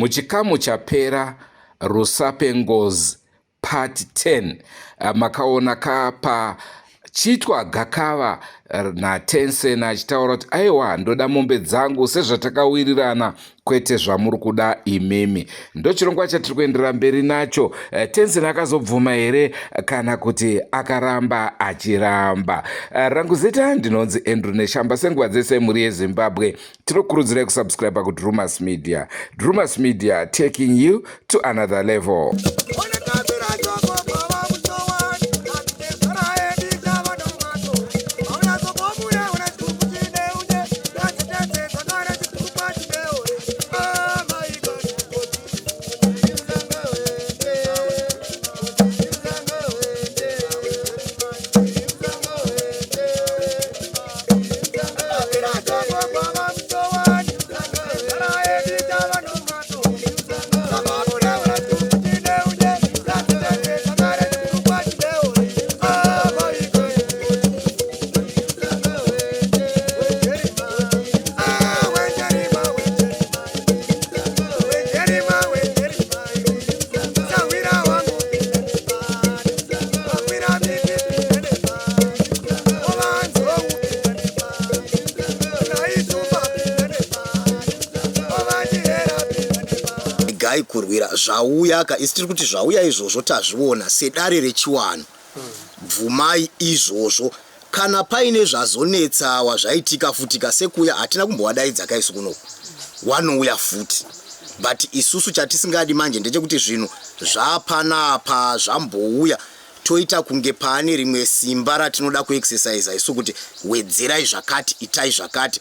Muchikamu chapera Rusapengozi part 10 makaona kapa chitwa Gakava naTension achitaura kuti aiwa ndoda mombe dzangu sezvatakawirirana kwete zvamuri kuda imimi. Ndochirongwa chatiri kuendera mberi nacho. Tension akazobvuma here kana kuti akaramba achiramba? Rangu zita ndinonzi Andrew Neshamba. Senguva dzese muri yeZimbabwe tinokurudzirai kusubscribe kuDrumas Media. Drumas Media, taking you to another level. Kurwira zvauya isitiri kuti zvauya izvozvo tazviona sedare rechiwano. Bvumai izvozvo kana paine zvazonetsa wazvaitika futika sekuya hatina kumbowadaidza kaisu kunoku wanouya futi. But isusu chatisingadi manje ndechekuti zvinhu zvapanapa zvambouya toita kunge pane rimwe simba ratinoda kuexercise isu kuti wedzerai zvakati itai zvakati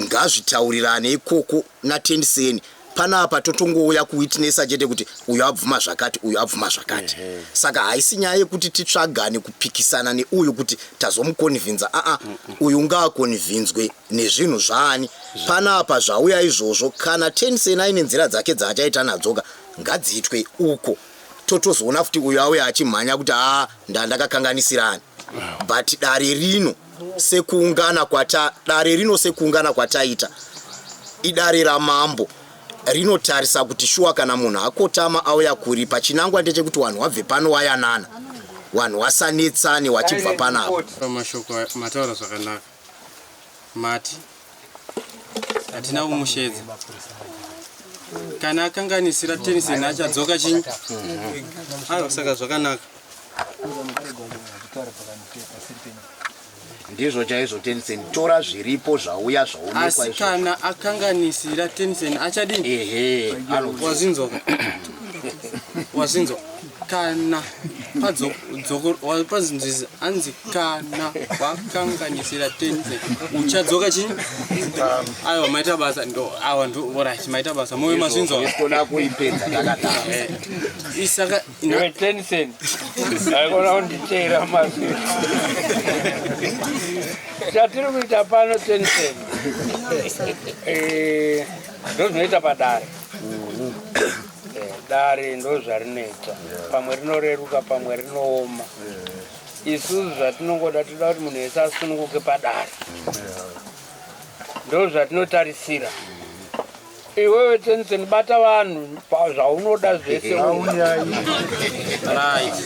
ngazvitaurirane ikoko naTension. Panapa totongouya kuwitnessa chete kuti uyu abvuma zvakati uyu abvuma zvakati. Saka haisi nyaya yekuti titsvagane kupikisana neuyu kuti tazomukonvinza. Uyu ngaakonvinzwe nezvinhu zvaani. Panapa zvauya izvozvo kana Tension aine nzira dzake dzaachaita nadzoka ngadziitwe uko. Totozoona futi uyu auya achimhanya kuti ndakakanganisirani. But dare rino sekuungana kwataita idare ramambo rinotarisa kuti shuwa kana munhu akotama auya kuri pachinangwa ndechekuti wanhu wabve pano wayanana wanhu wasanetsane wachibva panapo. Pamashoko mataura zvakanaka mati hatina kumushedza kana akanganisira Tension achadzoka chinyi saka zvakanaka ndizvo chaizvo. Tension tora zviripo zvauya zvaonekwa izvo. Asi kana akanganisira Tension achadini? Wazinzo kana pazinzizi anzi kana wakanganisira Tension uchadzoka chinyi? Aiwa maita basa ndo awa ndo alright maita basa moyo mazinzo toda kuipedza takadaro. Isaka Tension aikona kunditeera mazinzo chatiri kuita pano Tension ndo zvinoita padare. Dare ndo zvarinoita, pamwe rinoreruka pamwe rinooma. Isusu zvatinongoda toda kuti munhu wese asununguke padare, ndo zvatinotarisira. Iwewe Tension bata vanhu zvaunoda zvese.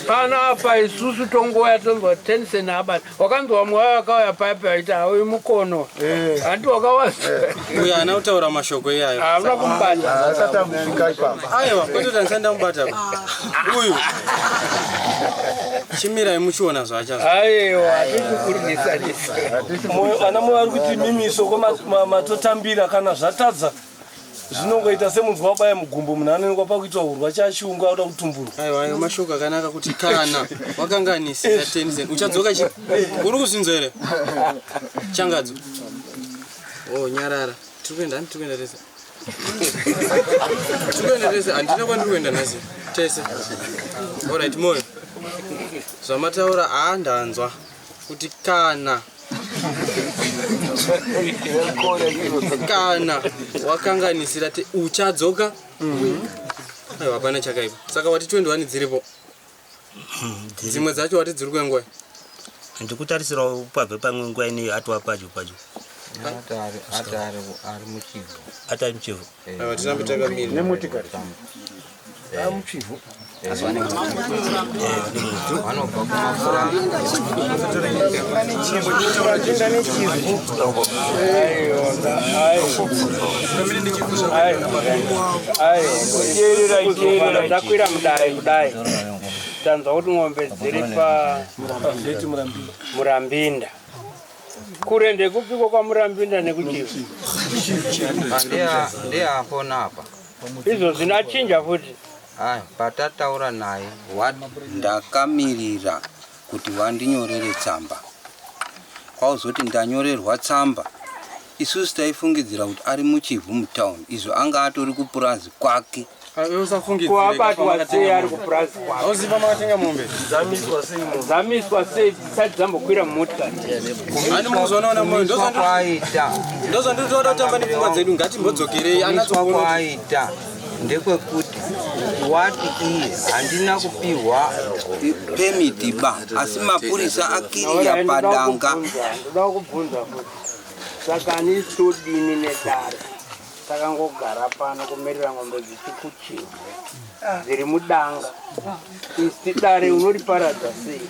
Panapa isusu tongoya tonzwa Tension abata. Wakanzwa mwe wakauya paipa aita auyi mukono. Handi wakawaza. Uyu ana utaura mashoko iyayo. Havuna kumbata. Asatamufika ipapa. Aiwa kwete ndisanda mubata. Uyu chimirai muchiona zvacha. Aiwa hatikukurinisa. Ana muri kuti mimiso kwamatotambira kana zvatadza zvinongoita semunhu wabaya mugumbo munhu anoenekwa pakuitwa urwa chashunga auda kutumburwa. Aiwa mashoko akanaka kuti kana wakanganisira Tension uchadzoka chi uri kuzinzo here changadzo nyarara tiri kuenda tese handina kwandiri kuenda nhasi tese. Alright moyo zvamataura ndanzwa kuti kana kana wakanganisira uchadzoka aiwa hapana chakaipa. Saka wati 21 dziripo dzimwe dzacho wati dziri kwenguva ndikutarisira upabve pamwe nguva ine atwa pajo ari muchivhu atari muchivhu tirambe takamira nemotikari muchivhu vanobva kumafura ndakwira mudai kudai tanzwa kuti ng'ombe dziri Murambinda. Kure ndekupiko kwa Murambinda nekuchivu ndiye apo napa izvo zvinachinja futi. patataura naye ndakamirira kuti vandinyorere tsamba kwauzoti ndanyorerwa tsamba isusu taifungidzira kuti ari muchivhu mutauni izvo anga atori kupurazi kwake kuabatwa sei ari kupurazi kwake auziva makatenga mombe zamiswa sei dzisati dzambokwira mumotikari ani muzonaona moyo ndozvanditoda kutamba nepfungwa dzedu ngatimbodzokerei anatsoaita ndekwekuti wati iye handina kupihwa pemiti ba asi mapurisa akirira padanga. ndoda kubvunza futi saka ani todini nedare takangogara pano kumerera ng'ombe dzichikuchiva dziri mudanga isti dare unoriparadza sei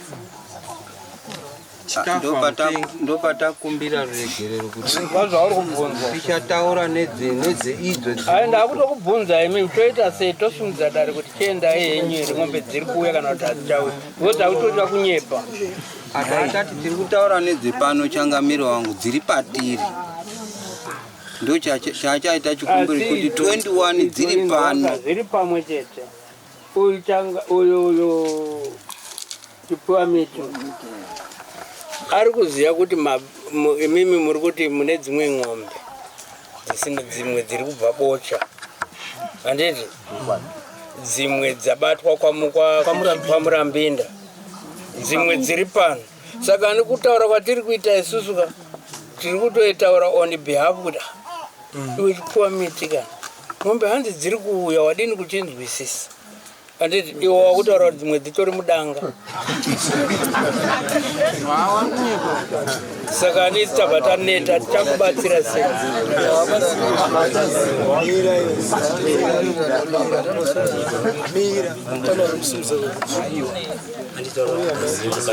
ndopatakumbira ruregerero kuti vazvauri kubvunza tichataura nedzeidzo ndakutokubvunza imi toita sei tosumudza dare kuti tiendai henyu here ng'ombe dziri kuuya kana kuti hadzichauya vozi akutoda kunyepa atati tiri kutaura nedzepano changamiro wangu dziri patiri ndo chachaita chikumbiro kuti 21 dziri pano dziri pamwe chete uyu chipuwa mitu ari kuziva kuti imimi muri kuti mune dzimwe ng'ombe dzisina dzimwe dziri kubva bocha handiti dzimwe dzabatwa kwa Murambinda dzimwe dziri pano saka ani kutaura kwatiri kuita isusu ka tiri kutoitaura on behalf kuti iwe chipuwa miti kana ng'ombe hanzi dziri kuuya wadini kuchinzwisisa handiti iwo wakutaura kuti dzimwe dzitori mudanga saka ani tabva taneta tichakubatsira sei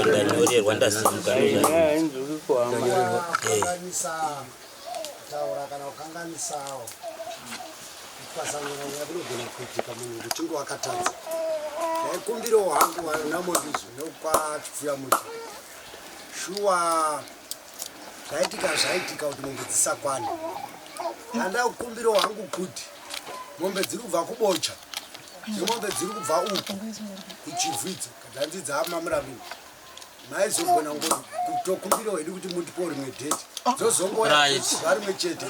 ndanyorerwa ndasimuka nzuri kuhamba taura kana ukanganisawo ukasangana nyaburugona kuitika munhu uchinge wakatadza ndaikumbiro hwangu namondizo nokwachifuya muti shuwa zvaitika kuti mombe dzisakwana andaukumbiro hwangu kuti mombe dziri kubva kubocha nemombe dziri kubva uku kuchivhidza katanzi dzaamamurambinda maizogona kutokumbira wedu kuti mundipo rimwe dheti dzozongoa rimwe chete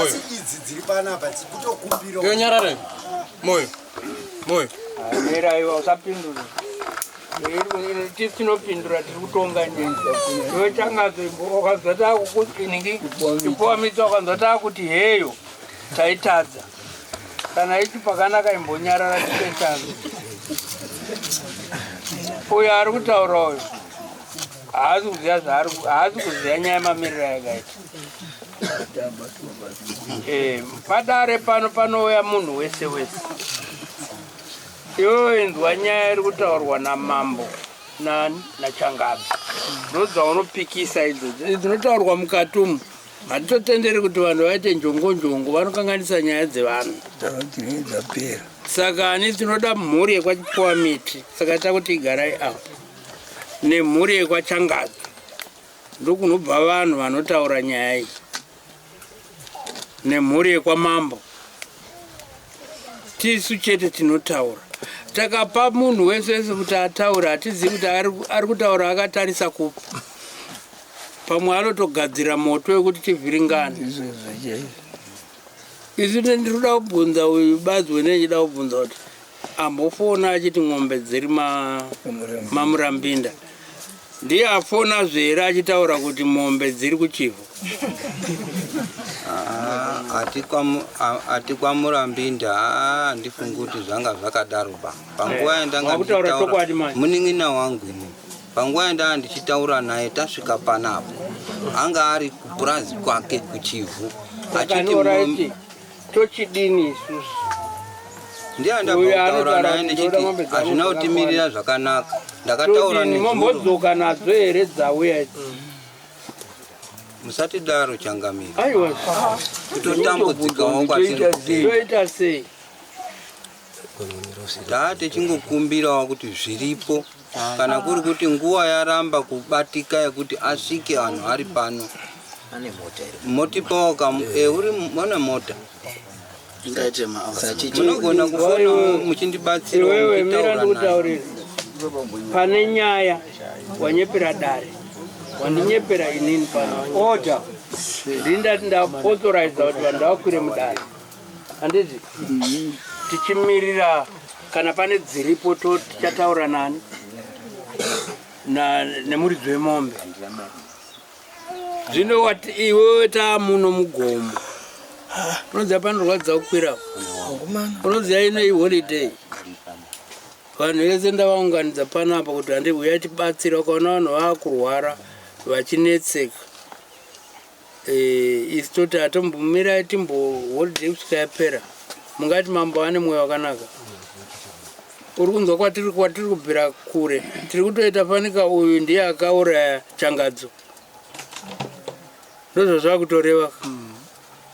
asi idzi dziri panapa dzikutokumbira nyarare moyo meraiwa usapindura tinopindura tiri kutounganidza iwe changadzo wakazwa takukuiningi chipuwa mitsi wakanzwa takuti heyo taitadza kana ichi pakanaka imbonyarara tipetano uyo ari kutaura uyu haasi kuziva nyaya yemamiriro yakaita padare pano panouya munhu wese wese iwewe inzwa nyaya iri kutaurwa namambo nachangadzo ndodzaunopikisa idzodzo dzinotaurwa mukati umu hatitotenderi kuti vanhu vaite njongo vanokanganisa nyaya dzevanhu saka ani tinoda mhuri yekwachipuwa miti saka takuti igarai apo nemhuri yekwachangadzo ndokunobva vanhu vanotaura nyaya iyi nemhuri yekwamambo tisu chete tinotaura takapa munhu wese wese kuti ataura hatizivi kuti ari kutaura akatarisa kupi pamwe anotogadzira moto wekuti tivhiringane isu ndinoda kubvunza uyu bazi wenechida kubvunza kuti ambofona achiti ng'ombe dziri Murambinda ndiye afona zvere achitaura kuti mombe dziri kuchivhu ati kwaMurambinda handifungi kuti zvanga zvakadaroba panguva yandanga ndichitaura munin'ina wangu ini panguva yandanga ndichitaura naye tasvika panapo anga ari kupurazi kwake kuchivhu achiti tochidini isusu ndiandabataura naye ndichiti hazvina kutimirira zvakanaka ndakataura nemombodzoka nadzo here dzauya musatidaro Changamire aiwa kutotambudzikawo toita sei tichingokumbirawo kuti zviripo kana kuri kuti nguva yaramba kubatika yekuti asvike vanhu ari pano motipawo uri mona mota munogona kufona muchindibatsira iwewe mira ndikutaurira pane nyaya wanyepera dare wandinyepera inini pano oda ndindati ndapothoraidza kuti vanhu vakwire mudare handiti tichimirira kana pane dziripo tichataura nani nemuridzi wemombe zvino wati iwewe taamuno mugomo unoziva panorwadza kukwira unoziva ino iholiday vanhu vese ndavaunganidza panapa kuti handihuyai tibatsira ukaona vanhu vaakurwara vachinetseka isi toti hatombomirai timboholiday kusvika yapera mungati mambo ane mwoyo wakanaka uri kunzwa kwatiri kubvira kure tiri kutoita fanika uyu ndiye akauraya Changadzo ndozvo zvakutoreva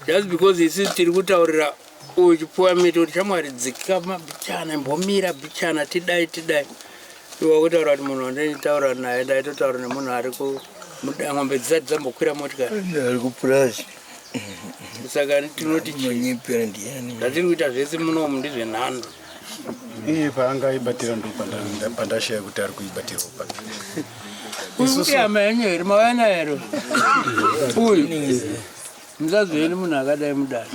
just because isi tiri kutaurira uyu Chipfuwa Miti kuti shamwari dzika mabichana imbomira bichana tidai iwa kutaura kuti munhu wandinitaura naye ndaitotaura nemunhu ari ng'ombe dzisati dzambokwira motikari ari kupurazi saka tinoti nyepera ndiani ndatiri kuita zvese munomu ndizvenhando iye paangaibatira ndo pandashaya kuti ari kuibatirawo kuti hama yanyu here mavana here uyu musazveni munhu akadai mudare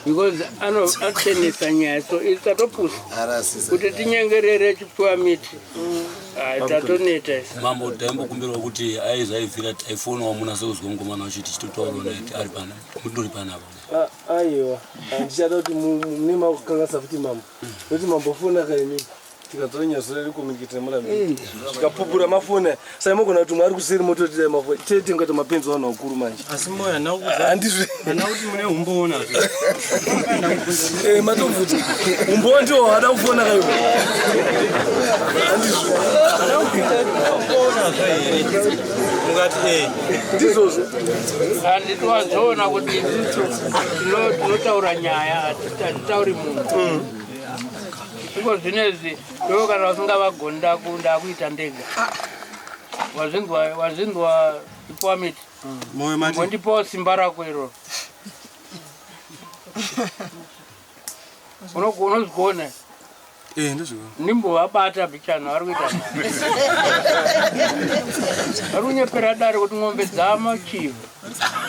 because anotenesa nyaya so isatopusa kuti tinyengerere Chipfuwa Miti tatoneta mambo taimbokumbirawo kuti aizaivhira taifonawo munase kuzwa mukomana wacho tichitotaurawo naye ari pana mutori panapa aiwa ndichada kuti mune makukangasa futi mambo nokuti mambo fona kaimi tikadzora nyazora rikomunikitira murambi tikapupura mafoni sai mogona kuti mwari kuseri mototidai mafoni tete ngati mapenzi vanhu vakuru manje asi moyo handizve kuti mune umboona matobvuta umbowo ndiwo hada kufona kaiwa mungati ndizvozvo handiti wazoona kuti tinotaura nyaya hatitauri munhu iko zvinezvi ivo kana vasingavagoni ndakuita ndega wazvinzwa Chipfuwa Miti mondipawo simba rako iroro unozvigona nimbovabata bichana vari kuita vari kunyepera dare kuti ng'ombe dzamachivhu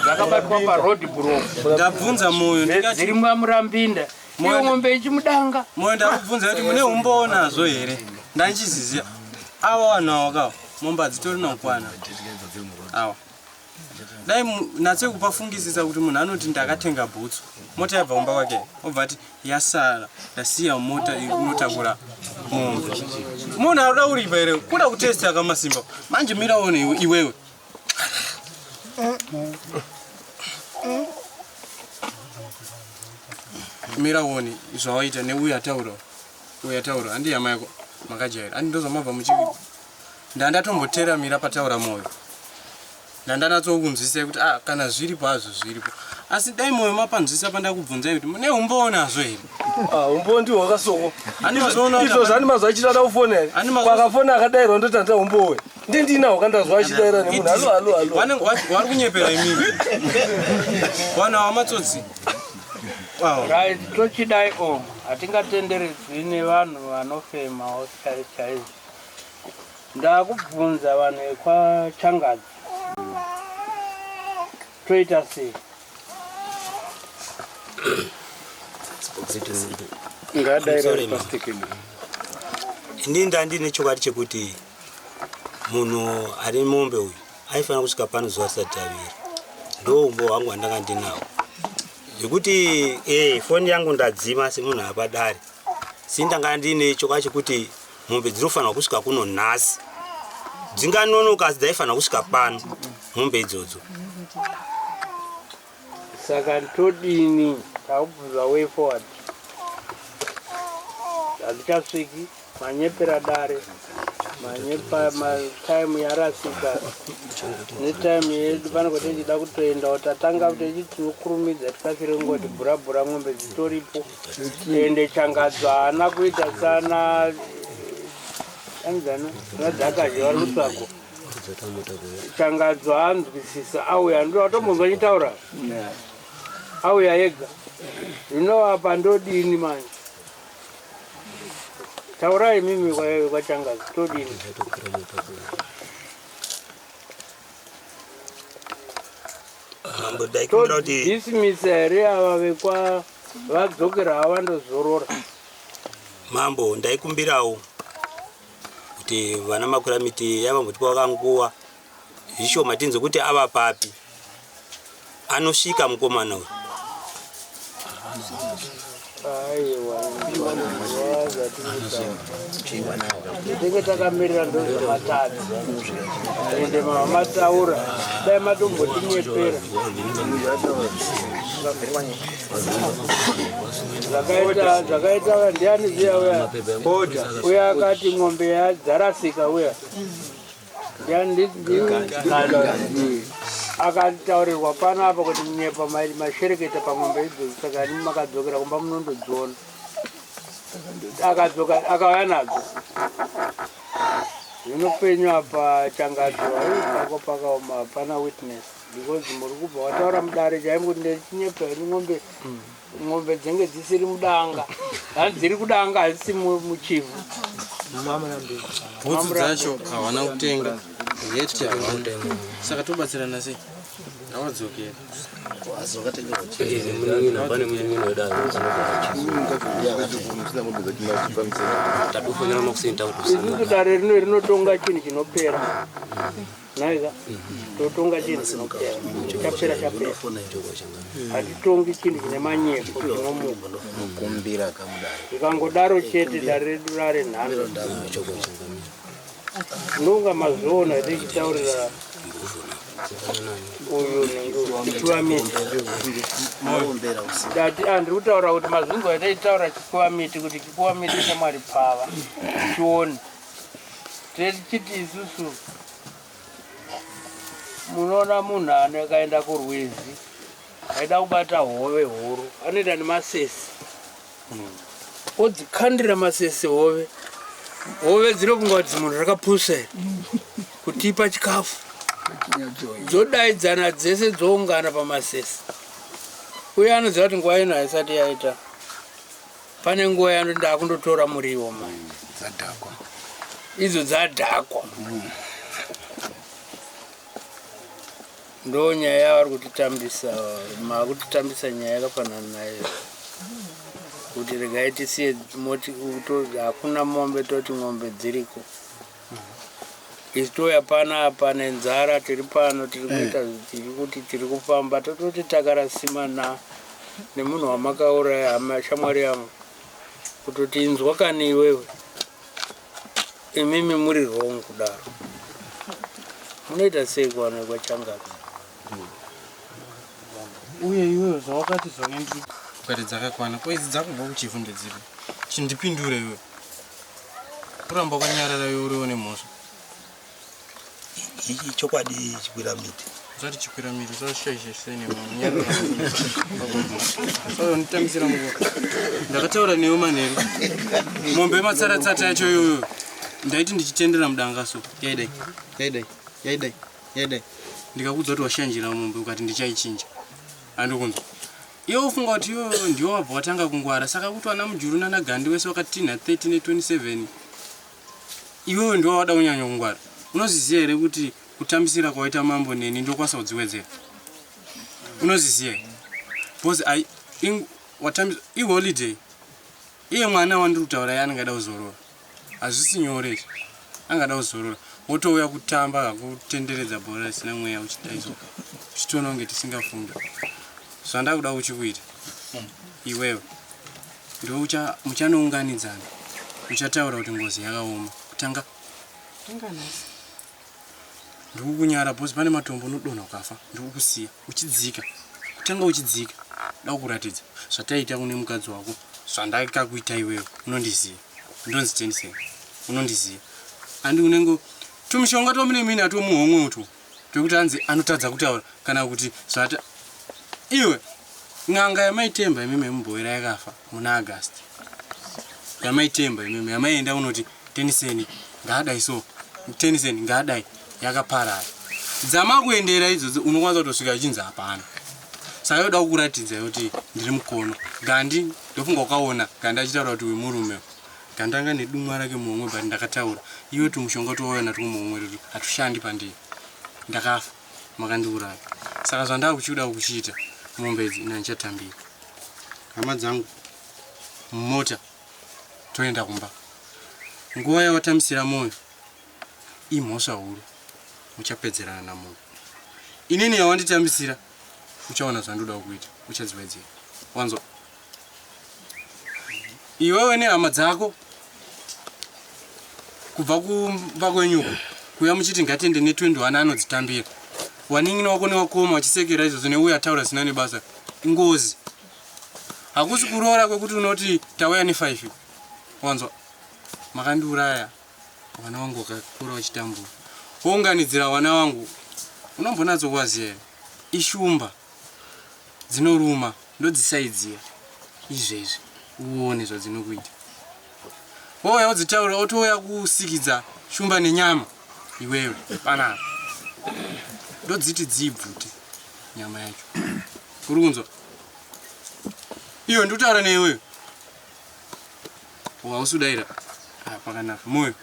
dzakabatwa paroad block ndabvunza moyo dziri murambinda iyo ng'ombe ichimudanga moyo ndakubvunza kuti mune umboonazvo here ndandichiziziva ava vanhu avakawo mombe hadzitori nakwana awa dai natse kupafungisisa kuti munhu anoti ndakatenga bhutsu mota yabva kumba kwake obva ati yasara ndasiya mota inotakura mombe munhu anoda kuripa here kuda kutesti akamasimba manje miraone iwewe miraone zvawaita neuyu ataura handi hama yako makajaira handi ndozvamabva muchiviri ndandatomboteramira pataura moyo ndandanatsokunzwisai kuti kana zviripo hazvo zviripo asi dai moyo mapanzwisa pandakubvunzai kuti mune umboonazvo here umbo ndiwo wakasoko izvo zvani mazva achitada kufona here kwakafona akadairwa ndoti handida umbowe ndendinawo kandazva achidaira nemunhu halo wari kunyepera imini vanhu ava matsotsi tochidai hatingatenderedzwi nevanhu vanofemawo chaizvo ndakubvunza vanhu vekwaChangadzi toita sei inini ndandine chokwadi chekuti munhu ari mombe uyu aifanira kusvika pano zuva risati ravira ndo umbo hwangu handanga ndinawo zvekuti foni yangu ndadzima semunhu apadare sindanga ndine chokwadi chekuti mombe dzinofanira kusvika kuno nhasi dzinganonoka asi dzaifanira kusvika pano mombe idzodzo. Saka todini takubvunza way forward. Hazvichasviki manyepera dare, manyepa matime yarasika netime yedu panenge tichida kutoenda tatanga kuti tinokurumidza tikasire ngoti bhurabhura mwombe dzitoripo ende changadzo haana kuita sana dzakazhe vari kutsvago changadzo haanzwisisa auya ndoda kutombonzwa chitaura auya yega zvino apa ndodini manje taurai mimi kwachangadzo todini todhisimisa here ava vekwa vadzokera havandozorora. Mambo ndaikumbirawo kuti vana makuramiti yavambotipa vakanguva zvishoma tinzwe kuti ava papi anosvika mukomana uyu. Tinenge takamirira ndozvamatatu ende mamataura dai matombotinyepera zvakaita ndiani ziya uya boda uya akati ng'ombe yadzarasika uya ndiani akataurirwa panapa kuti munyepa mashereketa pamwombe idzodzo saka nimi makadzokera kumba munondodziona akadzoka akauya nadzo zvinopenywa pachangadzo pako pakaoma hapana witness because muri kubva wataura mudare chaimo kuti ndechinyepa ini ng'ombe dzenge dzisiri mudanga handi dziri kudanga hadzisi muchivhu bhutsu dzacho hawana kutenga yeti hawana saka tobatsirana sei awadzokera isusu dare rino rinotonga chinhu chinopera naika totonga chinhu chinopera chapera hatitongi chinhu chine manyepo chinomuka ikangodaro chete dare redu rare nhano ndonga mazona tichitaurira uyu chikuwamiti dati andiri kutaura kuti mazungu ataitaura chikuwamiti kuti chikuwamiti chamwari pava tione tichiti isusu munoona munhu akaenda kurwizi aida kubata hove huru anoenda nemasesi odzikandira masesi hove dzinofunga kuti munhu rakapusa kutipa chikafu dzodaidzana dzese dzoungana pamasesi uye anoziva kuti nguva ino haisati yaita pane nguva yano ndakundotora muriwo mai idzo dzadhakwa ndo nyaya yavari kutitambisa nyaya yakafanana nayo kuti regai tisiye moti hakuna mombe toti ng'ombe dziriko isi toya panapa nenzara tiri pano tiri kuita tiri kuti tiri kufamba tototi takarasima nemunhu wamakauraya shamwari yangu kutoti inzwa kani iwewe imimi muri wrong kudaro munoita sei kuwanekwa changadzo uye iwewe zvawakati zvone ukati dzakakwana ko idzi dzakubva kuchifu ndedzipi chindipindure iwe kuramba kwanyarara iwe uriwo nemhosva ichi chokwadi chikwira miti zati chikwira miti zvashaisha sei nemanyarara nditambisira muko ndakataura newe manheru mombe matsaratsata yacho iyoyo ndaiti ndichitendera mudanga so yaidai ndikakudza kuti washanjira mombe ukati ndichaichinja andikunzwa iwe ufunga kuti iwe ndiwo wabva watanga kungwara saka kuti wana mujuru nanagandi wese wakatinha 30 ne27 iwewe ndiwo wada kunyanya kungwara unoziziya here kuti kutambisira kwaita mambo neni ndokwasa kudziwedzera unoziziya because iholiday iye mwana wandiri kutaura yaanengada kuzorora hazvisi nyore angada kuzorora wotouya kutamba kakutenderedza bhora risina mweya uchidaidzwa uchitoona kunge tisingafungi zvandakuda uchikuita iwewe ndo muchanounganidzana uchataura kuti ngozi yakaoma kutanga ndikukunyara bhosi pane matombo unodonha ukafa ndikukusiya uchidzika kutanga uchidzika ndakukuratidza zvataita kune mukadzi wako zvandakakuita iwewe unondiziva ndonzi Teniseni unondiziva handi unenge tumishonga tomune mini atomuhomwe uto tokuti anzi anotadza kutaura kana kuti zvata iwe ng'anga yamaitemba imeme mumboera yakafa muna August yamaitemba imeme yamaenda unoti Teniseni ngaadai so Teniseni ngaadai yakaparara dzama kuendera idzodzo unokwanisa kutosvika chinzi hapana saka yoda kukuratidza kuti ndiri mukono gandi ndofunga ukaona gandi achitaura kuti uyu murume gandanga nedumwa rake muhomwe but ndakataura iwe tumushonga towaona tiri muhomwe kuti hatushandi pandiri ndakafa makandiuraya saka zvandava kuchiuda kuchiita mombe idzi ina ndichatambira hama dzangu mumota toenda kumba nguva yawatamisira moyo imhosva huru uchapedzerana namunhu inini yawanditambisira uchaona zvandoda kuita uchadziwedzera wanzo iwewe nehama dzako kubva kumba kwenyuko kuya muchiti ngatiende ne21 anodzitambira waning'ina wako newakoma wachisekera izvozvo neuya taura zina nebasa ingozi hakusi kuroora kwekuti unoti tauya ne5 wanzwa makandiuraya vana vangu vakakura vachitambura wounganidzira vana vangu unombonatsokuvaziva here ishumba dzinoruma ndodzisaidziya izvezvi uone zvadzinokuita wouya wodzitaura otouya kusikidza shumba nenyama iwewe panapa ndodziti dzibvute nyama yacho uri kunzwa iwe ndikutaura neiwewe wausudaira pakanaka moyo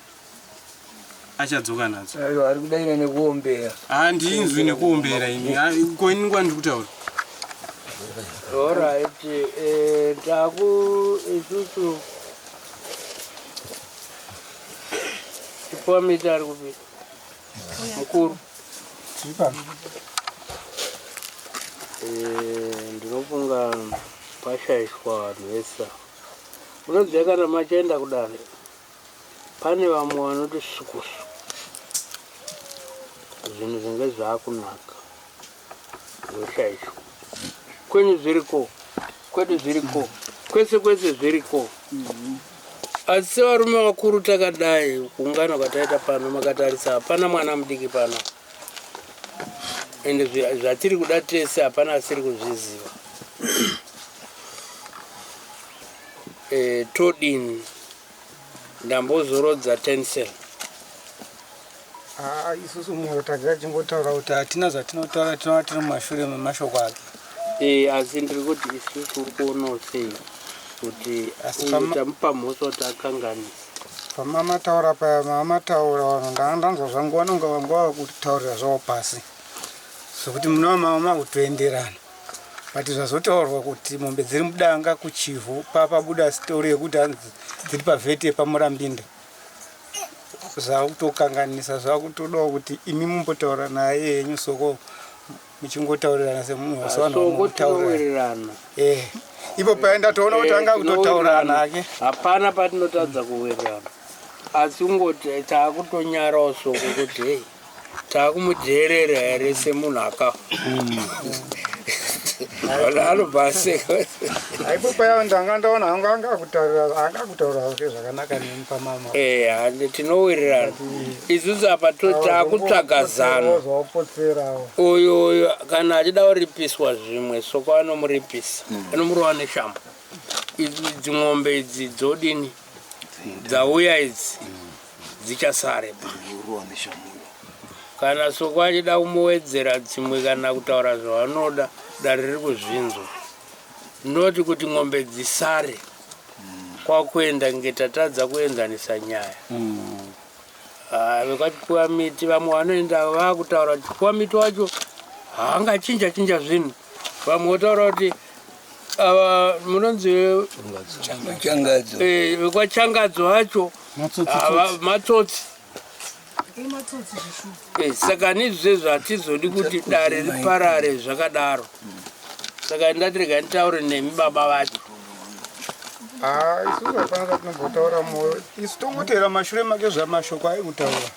achadzoka nadzo ari kudaira nekuombera handinzwi nekuombera ini koiningwa ndikutaura alright taku isusu tipuwa mita ari kupita mukuru ndinofunga pashaishwa vanhu vesa unoziva kana machaenda kudare pane vamwe vanoti sukusu zvinhu zvinge zvaakunaka zvoshaishwa kwenyu zviriko kwedu zviriko kwese kwese zviriko asi sevarume vakuru takadai kuungana kwataita pano makatarisa hapana mwana mudiki pano ende zvatiri kuda tese hapana asiri kuzviziva todini ndambozorodza Teniseni isusu mumwe tagira chingotaura kuti hatina zvatinotaura tinova tiri mumashure memashoko ake asi ndiri kuti isusu uri kuonawo sei kuti tamupa mhosva kuti akanganisa pamamataura paya mamataura vanhu ndanzwa zvangu vanonga vangava kutaurira zvavo pasi zvokuti munova mava makutoenderana but zvazotaurwa kuti mombe dziri mudanga kuchivhu papabuda sitori yekuti hanzi dziri pavhete pamurambinda zvakutokanganisa zvakutodawo kuti imi mumbotaura naye henyu soko muchingotaurirana semunhu wasokotaurirana ipo paenda toona kuti anga kutotaurana ake hapana patinotadza kuwirirana asi ungoti taakutonyarawo soko kuti hei taakumuteerera here semunhu akafa anobaseka aipo paya ndanga ndaona hangu angakutaurira kuti zvakanaka nemi pamama hande tinowirirana isusu apa taakutsvaga zano uyu kana achida kuripiswa zvimwe soko anomuripisa anomurova neshamba idzi ng'ombe idzi dzodini dzauya idzi dzichasare kana soko achida kumuwedzera dzimwe kana kutaura zvavanoda dare riri kuzvinzwa ndoti kuti ng'ombe dzisare kwakuenda ngetatadza kuenzanisa nyaya vekachipuwa miti vamwe vanoenda vakutaura kuti chipuwa miti wacho haangachinja chinja zvinhu vamwe votaura kuti ava munonzi vekwachangadzo vacho matsotsi saka nizvezvo hatizodi kuti dare riparare zvakadaro saka ndatirega nditaure nemi baba vacho isusu hapana zvatinobhotaura moyo isu tongotera mashure make zvamashoko aikutaura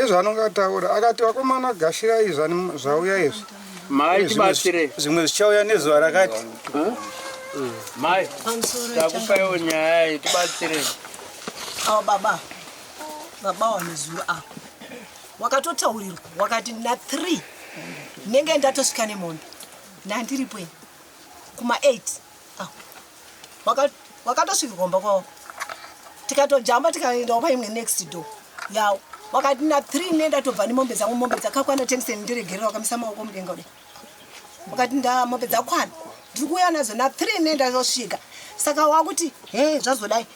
izvanonge ataura akati vakomana gashira izvani zvauya izvi mai tibatsire zvimwe zvichauya nezuva rakati mai takupaiwo nyaya iyi tibatsire awo baba wanezuva apa wakatotaurirwa wakati na 3 nenge ndatosvika nemhondo ndandiripo kuma 8 wakatosvika komba kwavo tikatojamba tikaendawo paimwe next door yawo wakati na 3 nendatobva nemombe dzangu mombe dzakakwana tengiseni ndiregerera wakamisa maoko mudenga kudai wakati mombe dzakwana ndiri kuuya nazo na 3 nendazosvika saka wakuti zvazodai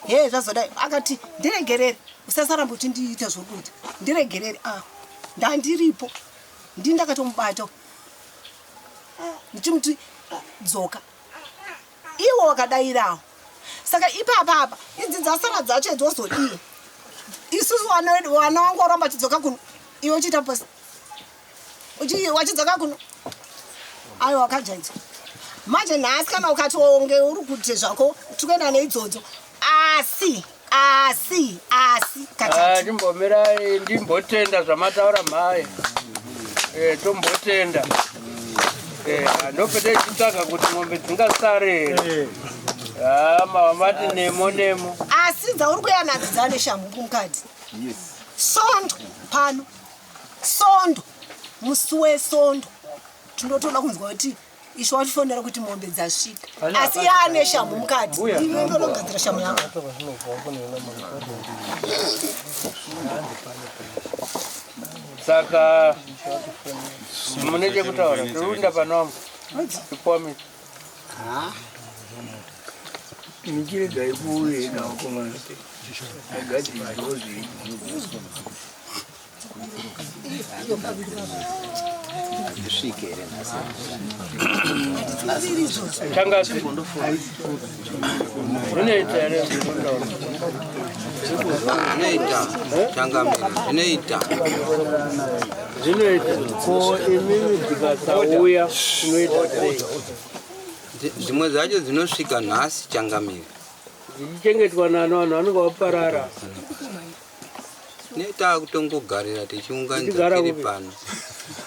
akati ndiregerere usasaramba kuti ndiite zvokuita ndiregerere ndandiripo ndakatomubata ndichimuti dzoka iwo wakadayirawo saka ipapapa idzi dzasara dzacho dzozodii isusu wana wangu waramba chidzoka kuno iwe uchiita posi wachidzoka kuno ayo wakajaidza manje nhasi kana ukatonge uri kuite zvako tikuenda neidzodzo asi timbomirai ndimbotenda zvamataura mhai tombotenda ndopete chitsvaga kuti mombe dzingasare mavamati nemo asi dzauri kuya nadzo dzane shamhu kumukati sondo pano sondo musi wesondo tinotoda kunzwa kuti isho watifonera kuti mombe dzasvika asi yaane shamhu mukati iwe ndonogadzira shamhu yako saka mune chekutaura tirinda panomo ipomiti nichirega ibuye nawakomana agati izvozvi Changazi zvinoita here zvinoita ko imimi dzikasauya zvinoita sei dzimwe dzacho dzinosvika nhasi changamire dzichichengetwa nano vanhu vanenge vaparara neta kutongogarira tichiunganidza tiri pano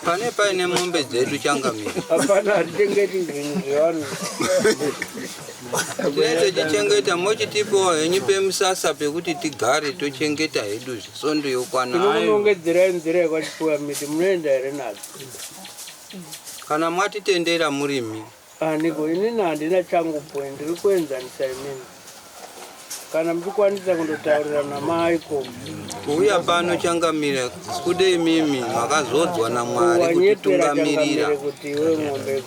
pane paine mombe dzedu changamire hapana hatichengeti zvinhu zvevanhu tinenge tichichengeta mochitipowo henyu pemusasa pekuti tigare tochengeta hedu zvisondo yokwana tinokunongedzerai nzira yakwachipuwa miti munoenda here nadzo kana mwatitendera murimi niko inini handina changu poe ndiri kuenzanisa imini kana muchikwanisa kundotaurira namaiko kuuya pano changamira kude imimi makazodzwa naMwari kutitungamirira kuti iwe ng'ombe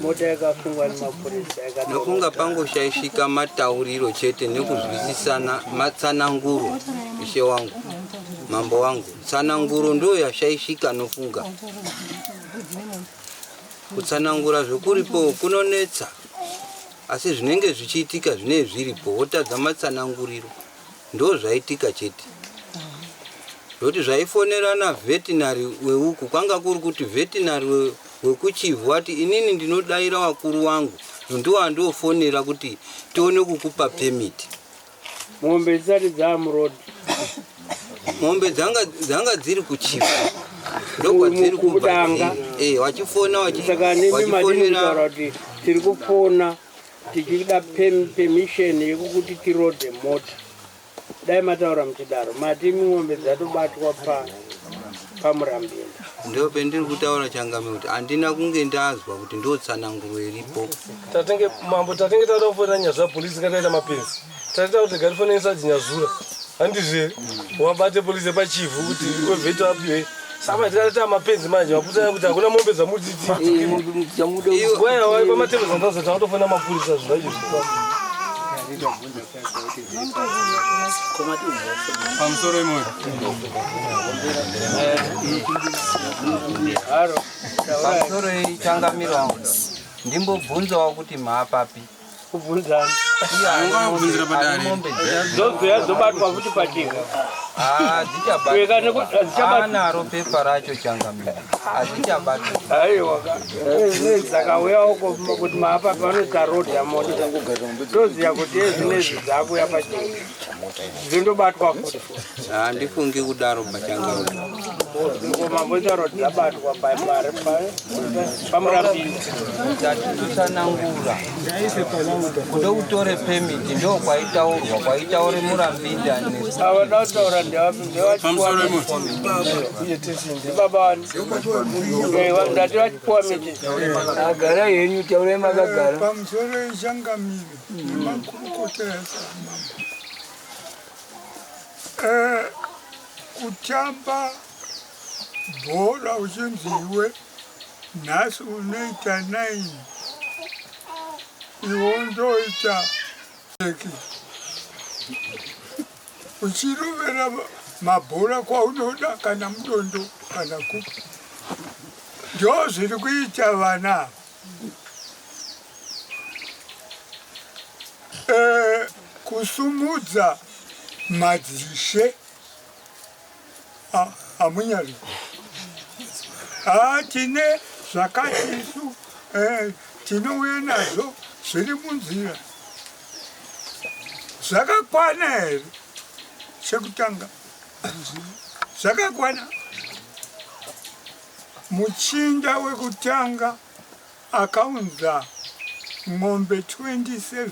mota yakafungwa nemapurisa nokunga pangoshaishika matauriro chete nekuzwisisana matsananguro ishe wangu mambo wangu tsananguro ndo yashaishika nofunga kutsanangura zvekuripo kunonetsa asi zvinenge zvichiitika zvine zviripo wotadza matsananguriro ndo zvaitika chete ndokuti zvaifonerana vetinary weuku kwanga kuri kuti vetinary wekuchivhu ati inini ndinodayira wakuru wangu ndiwo andiofonera kuti tione kukupa pemiti mombe dzisati dzaamurodi mombe dzanga dziri kuchivhu ndokwadziri kubva wachifona wachifonera kuti tiri kufona tichida permission yekuti tirode mota dai mataura muchidaro mati mombe dzatobatwa pamurambenda ndo pendiri kutaura changame kuti handina kunge ndazwa kuti ndotsananguro iripo mambo tatenge tauda kufonera nyaya zvapolisi kataita mapenzi tatita kuti garifonesa dzinyazura handizve wabate polisi pachivhu kuti wevheti apiwe saka tikataita mapenzi manje mapurisa kuti hakuna mombe dzamuditipamatembeza ndazo takatofonera mapurisa zvaizvo pamusoro imoyo pamusoro changamiro wangu ndimbobvunzawo kuti maapapi kubvunzana ungabvunzira padare dzozoya dzobatwa futi pachivha anaro pepa racho changamira hazvichabatwa. Aiwa dzakauyawo kuti maapa panoita rodhi yamoto toziya kuti ezvinezvi dzakuya pachii dzindobatwa futi. Handifungi kudaro pachangamira. Mamboita rodhi dzabatwa pamurambiri tatosanangura kude kutore pemiti ndo kwaitaure murambindi avada kutaura ndevapibabani ndati vachipuwa miti agara yenyu taure makagara pamusoro echangamire nemakurukota yasama kutamba bhora uchinzi iwe nhasi unoita 9 iwo ndoita eki uchirovera mabhora kwaunoda kana mudondo kana kupi ndo zviri kuita vana kusumudza madzishe hamunyari tine zvakati isu tinouya nazvo zviri munzira zvakakwana here chekutanga zvakakwana muchinda wekutanga akaunza ng'ombe 27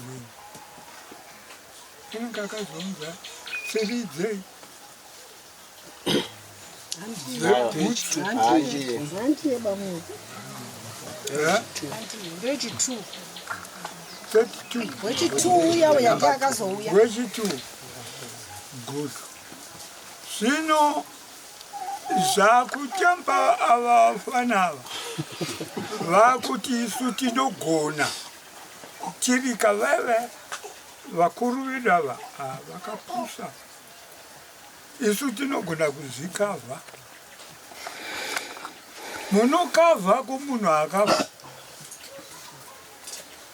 inenge akazonza siridzei wechitu good zvino zvakutamba ava vafanava vakuti isu tinogona tiri kaveve vakuru vedava vakapusa isu tinogona kuzvikavha munokavha kumunhu akafa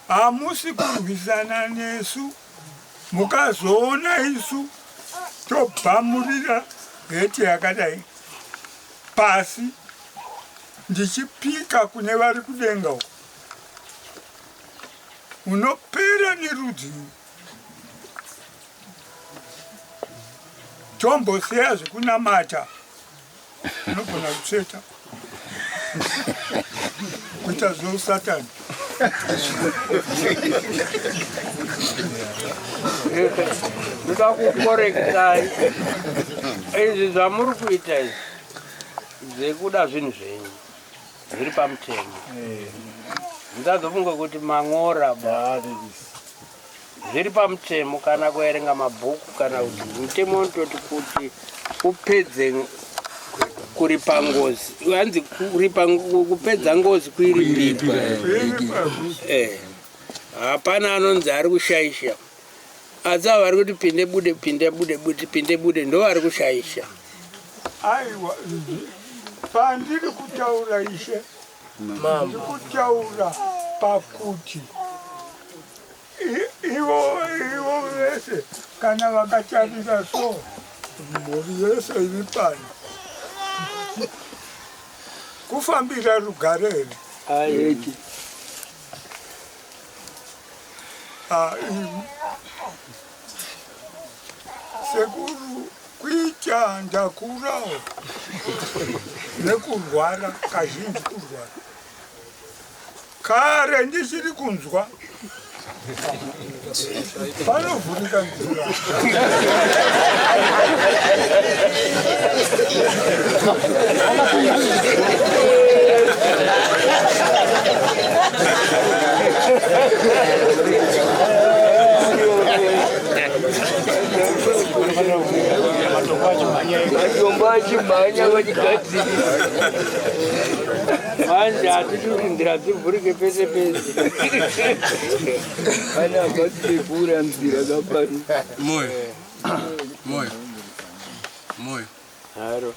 hamusi kurwisana nesu mukazoona isu tobhamurira geti yakadai pasi ndichipika kune vari kudenga uko munopera nerudzi tombosiya zvekunamata unogona kutsveta kuita zvousatani ndoda kukorektai izvi zvamuri kuita izvi zvekuda zvinhu zvenyu zviri pamutemo ndisazofunga kuti mang'ora zviri pamutemo kana kuerenga mabhuku kana kuti mutemo unototi kuti upedze kuripa ngozi hanzi kupedza ngozi kuiripipa hapana anonzi ari kushaisha asi ava vari kuti pinde bude ndo vari kushaisha. Aiwa pandiri kutaura ishe ndiri kutaura pakuti ivo vese kana vakatarira so mhuri yese iri pano kufambira rugare here sekuru kuita ndakurawo nekurwara kazhinji kurwara kare ndichiri kunzwa panovhurika nzira matombo achimhanya vachigadzira manje hatidi kuti nzira dzivhurike pese pese pane abatidebura nzira kapani moyo haro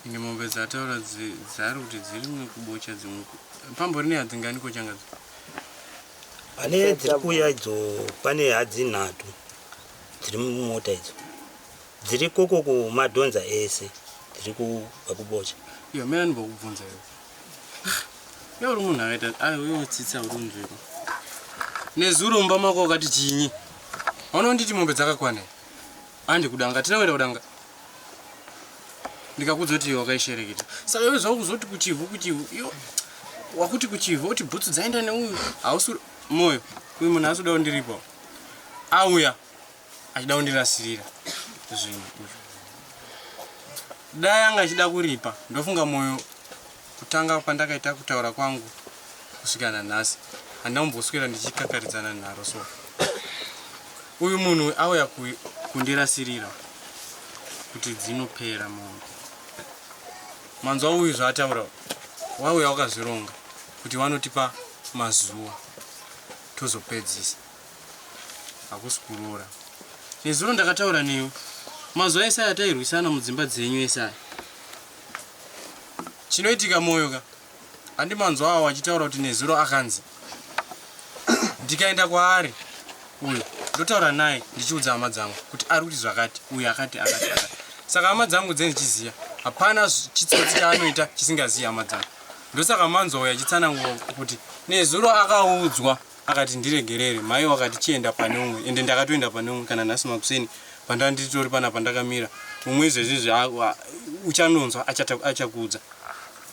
inge mombe dzataura dzari kuti dziri kubocha dzimwe pambori nehadzinganiko changa pane dziri kuuya idzo pane hadzi nhatu dziri mumota idzo dziri koko kumadhonza ese dziri kubocha. Iyo mera ndibokubvunza iwe. Yauri munhu akaita ayotsitsa urunzveko. Nezuro mumba mako wakati chinyi? Vanonditi mombe dzakakwana. Andi kudanga tina kuenda kudanga. Ndikakuzoti wakaishereketa. Saka iwe zvakuzoti kuchivhu iyo wakuti kuchivhu oti bhutsu dzaenda neuyu hausi moyo. Uyu munhu asida kundiripa. Auya achida kundirasirira zvinhu izvo. Dai anga achida kuripa ndofunga moyo kutanga pandakaita kutaura kwangu kusvika nanhasi handamboswera ndichikakaridzana nharo so. Uyu munhu auya kundirasirira kuti dzinopera mombe. Manzwa uyu zvaataura wauya wakazvironga kuti vanotipa mazuva tozopedzisa. Hakusi kurora. Nezuro ndakataura newe. Mazuva ese atairwisana mudzimba dzenyu ese aya. Chinoitika moyo ka. Handi manzwa awo achitaura kuti Nezuro akanzi. Ndikaenda kwaari uyu ndotaura naye ndichiudza hama dzangu kuti ari kuti zvakati uyu akati. Saka hama dzangu dzenichiziya hapana chitsotsi chaanoita chisingaziyi hama dzangu. Ndosaka manzwa uyu achitsanangura kuti Nezuro akaudzwa akati ndiregerere mai wakati chienda pane umwe ende ndakatoenda pane umwe kana nhasi makuseni pandanditori pana pandakamira umwe izvezvi uchanonzwa achakuudza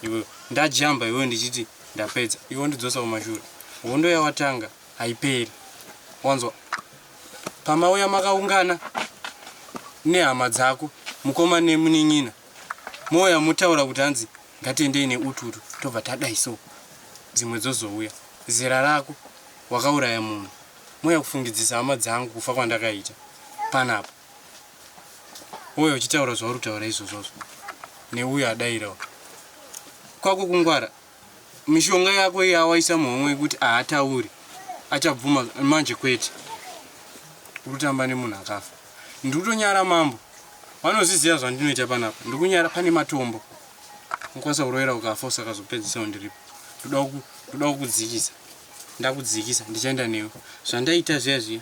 iwe ndajamba iwe ndichiti ndapedza iwe ndidzosa kumashure hondo yawatanga haiperi wanzwa pamauya makaungana nehama dzako mukoma nemunin'ina moya mutaura kuti hanzi ngatiendei neututu tobva tadaiso dzimwe dzozouya zera rako wakauraya munhu moya kufungidzisa hama dzangu kufa kwandakaita panapa uye uchitaura zvauri kutaura izvozvozvo neuyo adairawo kwako kungwara mishonga yako yawaisa muhomwe kuti haatauri achabvuma manje kwete urutamba nemunhu akafa ndikutonyara mambo vanozviziva zvandinoita panapa ndikunyara pane matombo unokwanisa kurovera ukafa usakazopedzisa ndiripo ndoda kukudzikisa ndakudzikisa ndichaenda newe zvandaita zviya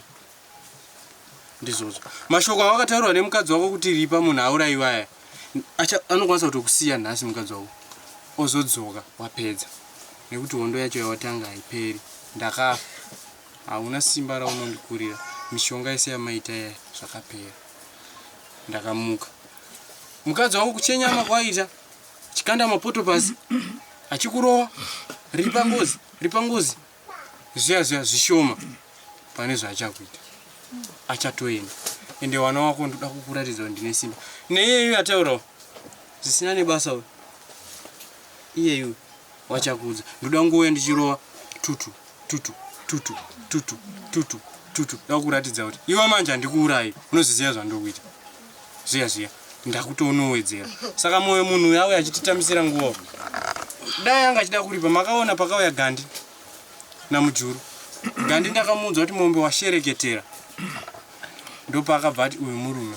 ndizvozvo mashoko awakataurwa nemukadzi wako kuti ripa munhu aurayiwa aya anokwanisa kutokusiya nhasi mukadzi wako ozodzoka wapedza nekuti hondo yacho yawatanga haiperi ndakafa hauna simba raunondikurira mishonga yese yamaita yaya zvakapera ndakamuka mukadzi wako kuchenyama kwaita chikanda mapoto pasi achikurova ripa ngozi zviya zvishoma pane zvaachakuita achatoenda ende wana wako ndoda kukuratidza kuti ndine simba neiyeyu ataurawo zvisina nebasa uyu iyeyu wachakuudza ndoda ngouya ndichirova tutu ndoda kukuratidza kuti iwe manje handikuurayi unozviziva zvandokuita zviya ndakutonowedzera saka moyo munhu yauya achititamisira nguva dai anga achida kuripa makaona pakauya Gandhi namujuru Gandhi ndakamuudza kuti mombe washereketera ndopakabva ati uyu murume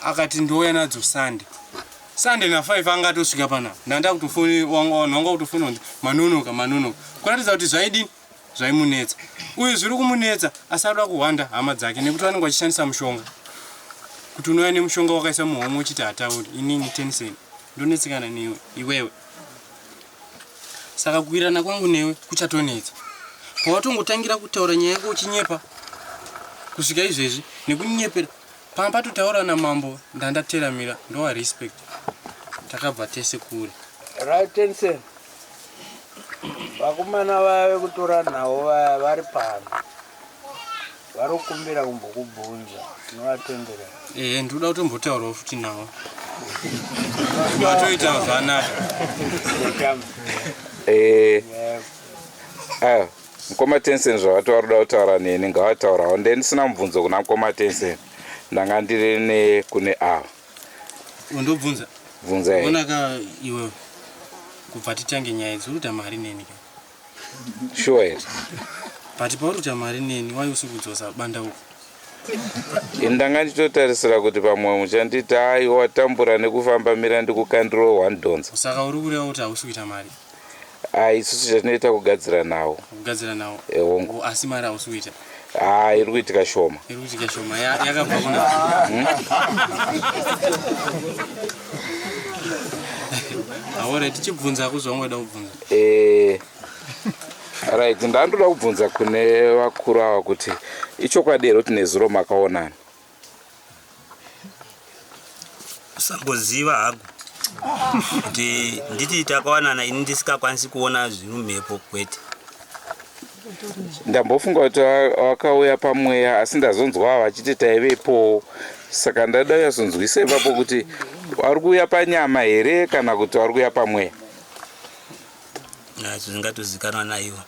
akati ndouya nadzo Sunday na 5 angatosvika panapa ndanda kutofoni wanga kutofona manonoka kuratidza kuti zvaidini zvaimunetsa uyu zviri kumunetsa asada kuhwanda hama dzake nekuti vanenge vachishandisa mushonga kuti unouya nemushonga wakaisa muhomwe uchiti hatauri inini Tennyson ndonetsekana newe iwewe saka kuirana kwangu newe kuchatonetsa pawatongotangira kutaura nyaya yako uchinyepa kusvika izvezvi nekunyepera pamba totaura namambo ndandateramira ndowa respect takabva tese kure right Tennyson vakomana vave kutora nhawo vaya vari pano vari kukumbira kumbokubvunza novatendera ndoda kutombotaurawo futi nawo vatoita zvanaka mukoma Tennyson zvavatoda kutaura neni ngavataurawo ndisina mubvunzo kuna mukoma Tennyson ndanga ndiri kune ava undobvunza bvunza onaka iwe kubva titange nyaya idzi uri tamari neni ka sure but pauri tamari neni wai usukudzosa banda uko ndanga ndichotarisira kuti pamwe muchanditi ai watambura nekufamba mira ndikukandiro 1 donza saka uri kureva kuti hausi kuita mari isusu chatinoita kugadzira nawo asi mari hausi kuita iri kuitika shoma. Iri kuitika shoma yakabva kuna. Ahora tichibvunza kuzvamwada kubvunza. Right, ndandoda kubvunza kune vakuru ava kuti ichokwadi here kuti nezuro makaonana? Usamboziva hagu kuti nditi takawanana ini ndisikakwanisi kuona zviri mumhepo kwete. Ndambofunga kuti wakauya pamweya asi ndazonzwa vachiti taivepo, saka ndada kuzonzwisa ipapo kuti wari kuuya panyama here kana kuti wari kuuya pamweya? Zvingatozikanwa naivo.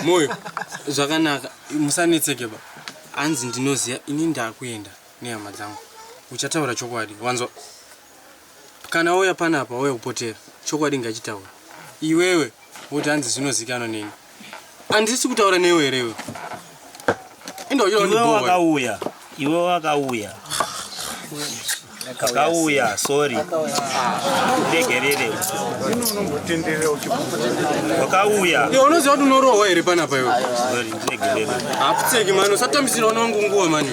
Moyo zvakanaka, musanetseke ba. Anzi ndinoziya ini ndakuenda nehama dzangu. Uchataura chokwadi, wanzwa? Kana uya panapa uya kupotera, chokwadi ngachitaura. Iwewe woti anzi zvinozikanwa neni. Andisi kutaura newe here iwe. Iwe wakauya. Wakauya, sorry. Ndegerere. Wakauya. Iwe unoziva kuti unorohwa here panapa iwe? Sorry, ndegerere. Hapfutseki mano, usatambisira wangu nguva mani.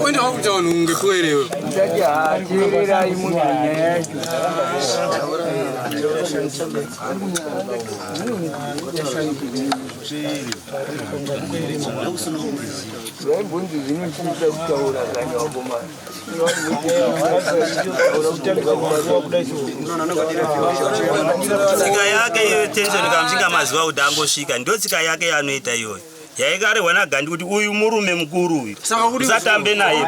Wende wakuita vanhu ungepuwerewe. Tsika yake iyo tension kamushinga mazuva kuti angosvika ndo tsika yake yanoita iyoyo. Yaikarehwa naGandhi kuti uyu murume mukuru uyu usatambe naye.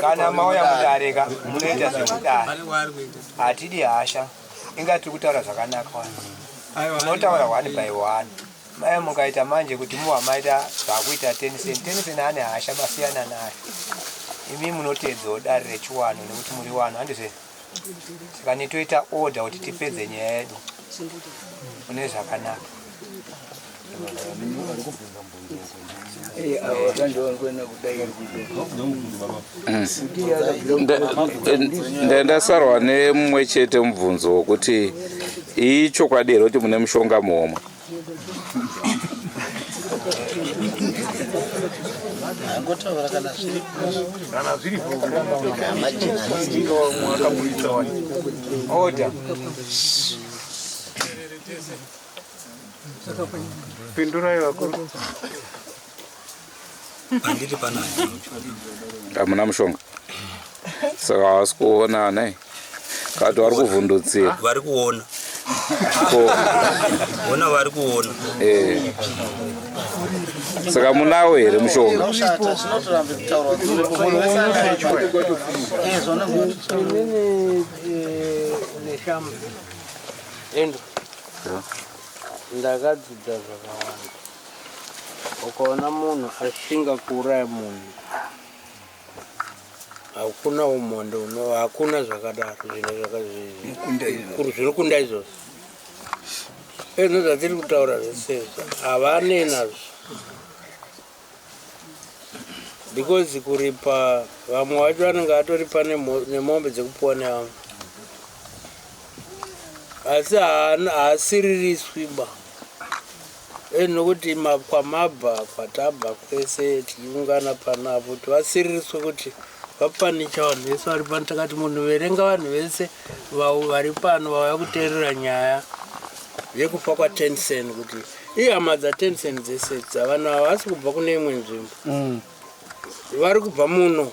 Kana mauya mudareka munoita zvekudai hatidi hasha inga tiri kutaura zvakanaka unotaura 1 by 1 mai mukaita manje kuti muhamaita zvakuita 10 ane hasha masiyana naye imi munoteedzawo dare rechiwano nekuti muri wano handizve saka nitoita order kuti tipedze nyaya yedu mune zvakanaka. Ndasarwa nemumwe chete mubvunzo wokuti ichokwadi here kuti mune mushonga muhomwe? Pindurai vakuru. Handiti panayo. Hamuna mushonga? Saka havasi kuona nai? Kati vari kuvhundutsira? Vari kuona. Ona vari kuona. Saka munawo here mushonga? Ndakadzidza zvakawanda. Ukaona munhu ashinga kuuraya munhu, hakuna umhondo, hakuna zvakadaro zvinokunda izvozvo. Izvo zvatiri kutaura zvese havane nazvo. Because kuripa vamwe vacho vanenge vatoripa nemombe dzekupuwa nevamwe. Asi haasiririswi ba. Nokuti kwamabva kwatabva kwese tichiungana panapo kuti vasiririswe kuti vapanicha vanhu vese vari pano. Takati munhu verenga vanhu vese vari pano vauya kuteerera nyaya yekufa kwaTennyson kuti ihama dzaTennyson dzese dzavanhu ava havasi kubva kune imwe nzvimbo. Vari kubva muno.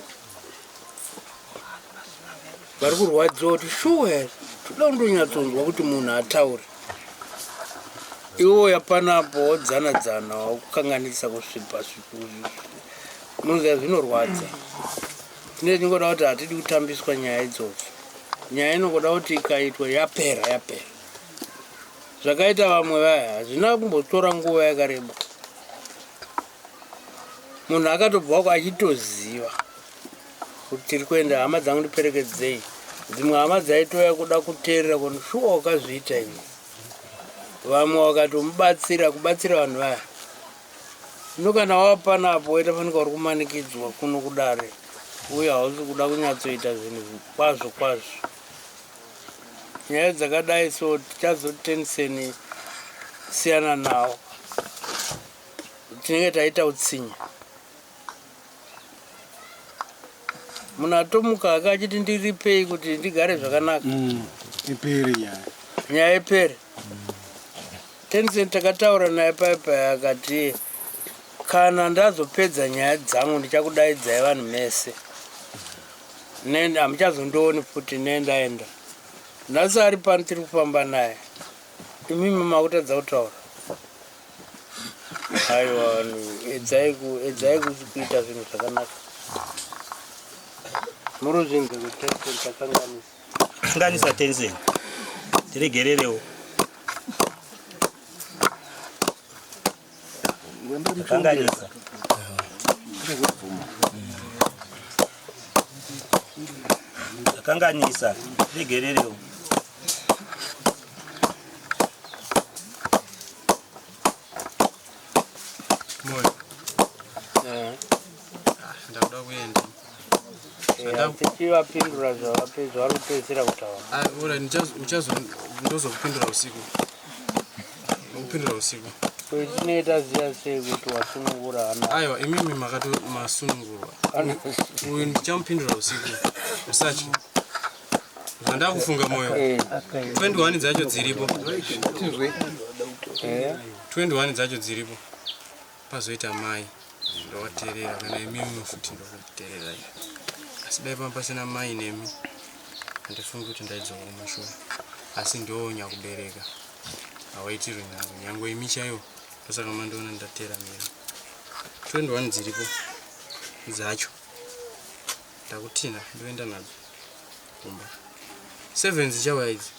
Vari kurwadziwa kuti shuwe toda kundonyatsonzwa kuti munhu ataure. Iwo yapanapo wodzana wakukanganisa kusvipa munhu zvinorwadza. Tine tingoda kuti hatidi kutambiswa nyaya idzodzo. Nyaya inogoda kuti ikaitwa yapera. Zvakaita vamwe vaya hazvina kumbotora nguva yakareba. Munhu akatobva achitoziva kuti tiri kuenda, hama dzangu ndiperekedzei. Dzimwe hama dzaitoya kuda kuteerera kuti shuwa wakazviita iwe. Vamwe wakatomubatsira kubatsira vanhu vaya. Zvino kana wapa napo waitafanika uri kumanikidzwa kuno kudare. Uye hausi kuda kunyatsoita zvinhu kwazvo kwazvo. Nyaya dzakadai so tichazotenseni siyana nawo. Tinenge taita utsinya. Munhu atomuka akachiti ndiripei kuti ndigare zvakanaka. Ipere nyaya. Nyaya ipere. Tencent takataura naye paipa akati kana ndazopedza nyaya dzangu ndichakudaidzai vanhu mese. Nenda hamuchazondooni futi nendaenda. Nhasi ari pano tiri kufamba naye. Imimi makutadza kutaura. Aiwa vanhu edzai kuita zvinhu zvakanaka. Muruzvinze kuti Tencent takanganisa. Kanganisa Tencent. Tiregererewo. Kanganisa. Kanganisa. Tiregererewo. Moyo. Ndakuda kuenda. Tichivapindura zvavarikupedzisira kutaura. Ora ndozokupindura usiku. Ndokupindura usiku. Kwetinoita ziya sei kuti wasunungura hana. Aiwa imimi makato masunungurwa. Uyu ndichamupindura usiku. Usachi. Zvandakufunga moyo. 21 dzacho dziripo. 21 dzacho dziripo. Pazoita mai. Ndowateerera kana imimi futi ndokuteerera. Asi dai pamba pasina mai nemi. Ndifunga kuti ndaidzoka kumashure. Asi ndonya kubereka. Awaitirwe navo. Nyangwe imichayo. Saka mandoona ndateramira. 21 dziripo. Dzacho. Ndakutina ndoenda nadzo. Kumba. 7 dzichauya idzi.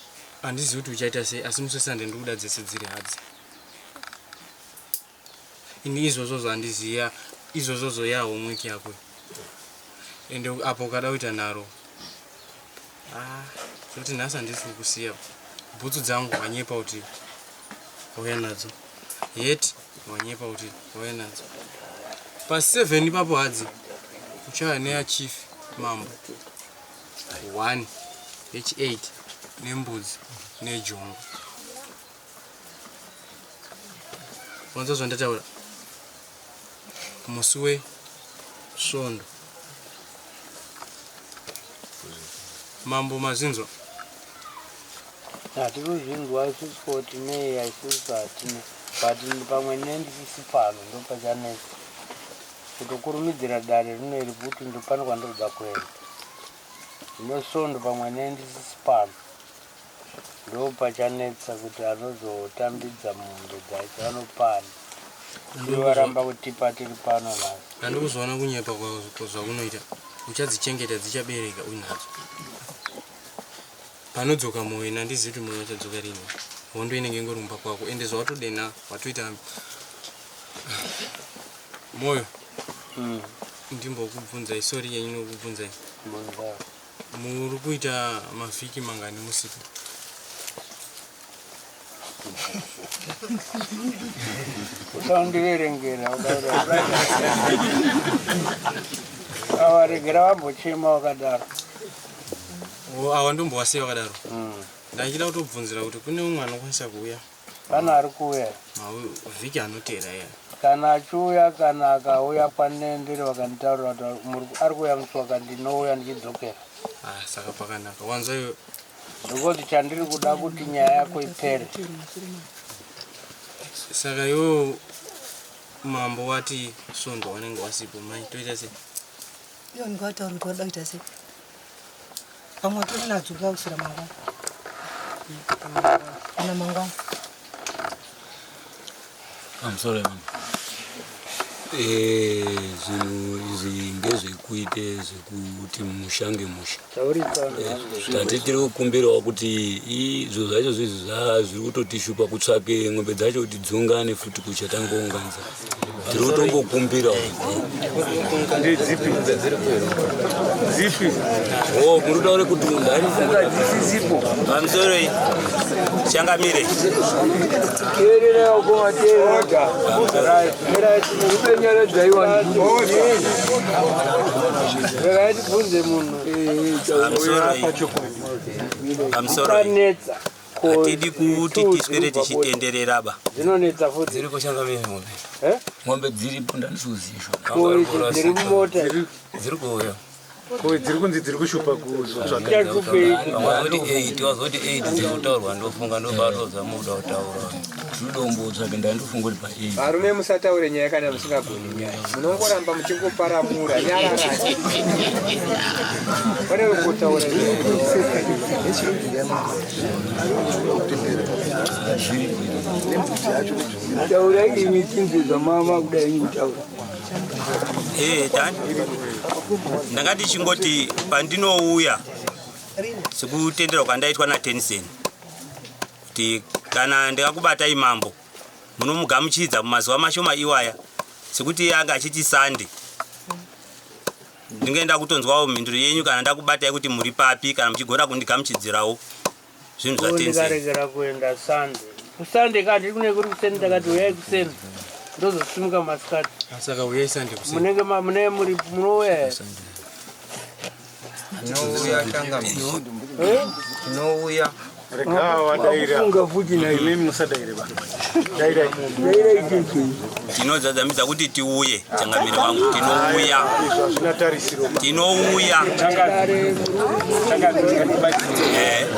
Handizivi kuti uchaita sei asi musi Sunday ndikuda dzese dziri hadzi. Ini izvozvo zvandiziya izvozvo ya homework yako. Ende apo kada kuita naro. Kuti nhasi handisi kukusiya. Bhutsu dzangu wanyepa kuti wauya nadzo. Yeti wanyepa kuti wauya nadzo. Pa 7 ipapo hadzi uchaya neya chief mambo 1 H8 nembudzi nejongo. Wanza zvandataura musi wesvondo mambo mazinzwa hatiri kuzvinzwa isusu kuti nei isusu hatine but pamwe nendisisi pano ndopachanetsa kutokurumidzira dare rineri kuti ndopano kwandirikuda kuenda. Zvino pamwe nendisisi pano ndopachanetsa kuti anozotambidza mombe dzacho anopana. Ndivaramba kutipa tiri pano nazo. Handikuzoona kunyepa kwazvakunoita. Uchadzichengeta dzichabereka uinadzo. Panodzoka moyo nandizivi kuti moyo uchadzoka rini. Hondo inenge ingorumba kwako ende zvawatodena watoita moyo. Ndimbokubvunzai sorry yenyinokubvunzai. Muri kuita mavhiki mangani musiku? Usandiverengera avaregera vambochema wakadaro. Awa ndombowasiya wakadaro. Ndachida kutobvunzira kuti kune umwe anokwanisa kuuya. Kana ari kuuya vhiki anoteera iya. Kana achiuya kana akauya kwanendere vakanditaurira kuti ari kuuya musi wakati ndinouya ndichidzokera. Saka pakanaka. Wanza iyo ndikoti chandiri kuda kuti nyaya yako ipere. Saka iwo mambo wati svondo wanenge wasipo mai toita sei? Iyo ndingataura kuti wada kuita sei? Pamwe tiri nadzo kusira mangwana. Kana mangwana. I'm sorry man. Zvinhu izvi ngezvekuite zvekuti mushange musha. Tiri kukumbirawo kuti izvo zvacho zviri kutotishupa kutsvake ng'ombe dzacho kuti dziungane futi kuchatangounganidza tiri kutombokumbira Zipi? muri kutaure kuti munhu saka dzisisipo pamusoro changamire Kerera ukoma teoda. Upenyeredzaiwa Rakatibvunze munhu. pamusoro hatidi kuti tiswere tichitenderera ba Dzinonetsa futi. dziri kushangamira mombe mombe dziripo ndandisuzizva Dziri mumota. dziri kuuya dziri kunzi dziri kushupa kutsvaga wazoti 8 wazoti 8 dziri kutaurwa ndofunga ndobatoza muda kutaura tinodombotsvake ndandofunga kuti pa8 varume musataure nyaya kana musingagoni nyaya munongoramba muchingoparamura nyarara pane kutaura Taura imi tinzizwa mama kudai ngutaura. tani ndangati chingoti pandinouya sekutenderwa kwandaitwa naTennyson kuti kana ndikakubatai mambo munomugamuchidza mumazuva mashoma iwaya sekuti anga achiti Sunday ndingeenda kutonzwawo mhinduro yenyu kana ndakubatai kuti muri papi kana muchigona kundigamuchidzirawo zvinhu zvaTennyson. Ndikaregera kuenda Sunday. Kusunday kati kune kuri kuseni ndakati uyai kuseni. Ndozosimuka masikati. Saka uyai Sunday kuseni. Munenge mune muri munouya. Tinouya changamire. Tinouya. Funga futi na ime musadaire ba. Daira ikiki. Tinodzadzamidza kuti tiuye changamire wangu tinouya. Tinouya.